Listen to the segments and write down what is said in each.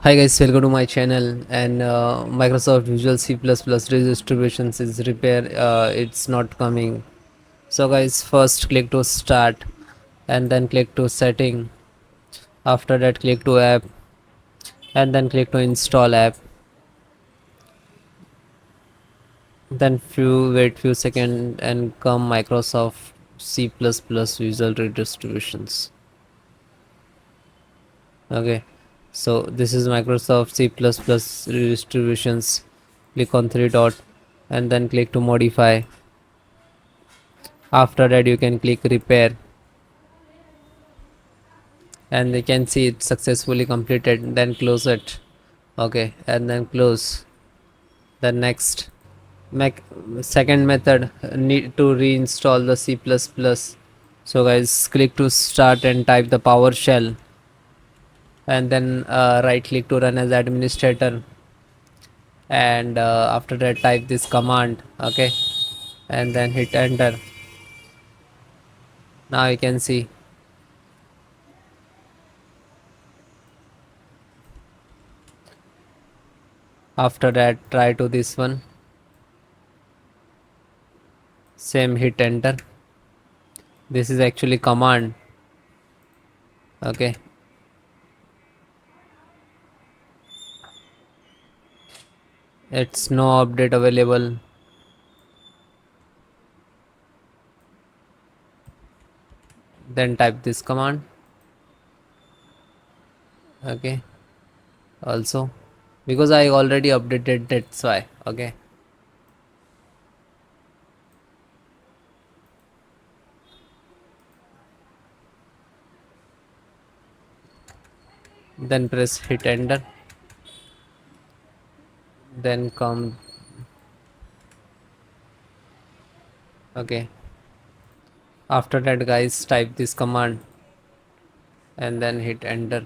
Hi guys, welcome to my channel. And Microsoft Visual C++ redistributions is repair. It's not coming. So guys, first click to start, and then click to setting. After that, click to app, and then click to install app. Then wait few seconds and come Microsoft C++ Visual Redistributions. Okay, so this is Microsoft C++ redistributions. Click on three dot, and then click to modify. After that, you can click repair, and you can see it successfully completed. Then close it. Okay, and then close. The next make second method, need to reinstall the C++. So guys, click to start and type the PowerShell, and then right click to run as administrator, and after that type this command. Okay, and then hit enter. Now you can see. After that, try to this one, same, hit enter. This is actually command. Okay, it's no update available. Then type this command. Okay, also because I already updated, that's why. Okay, then press hit enter. Then come. Okay, after that guys, type this command and then hit enter.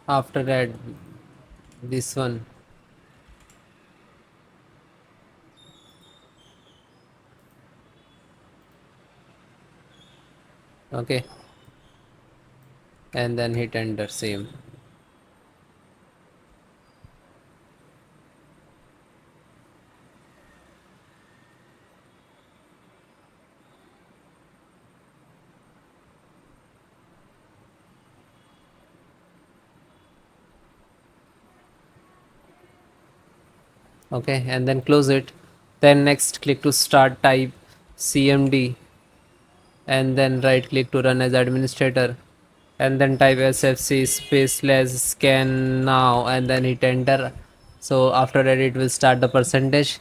After that, this one. Okay, and then hit enter, same. Okay, and then close it. Then next click to start, type cmd, and then right click to run as administrator, and then type sfc space slash scan now, and then hit enter. So after that it will start the percentage,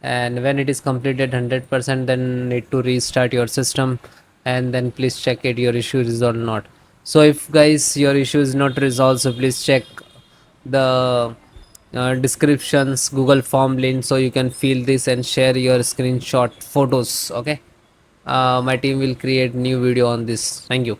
and when it is completed 100%, then need to restart your system, and then please check it your issue is or not. So if guys your issue is not resolved, so please check the descriptions Google form link, so you can fill this and share your screenshot photos. Okay, my team will create new video on this. Thank you.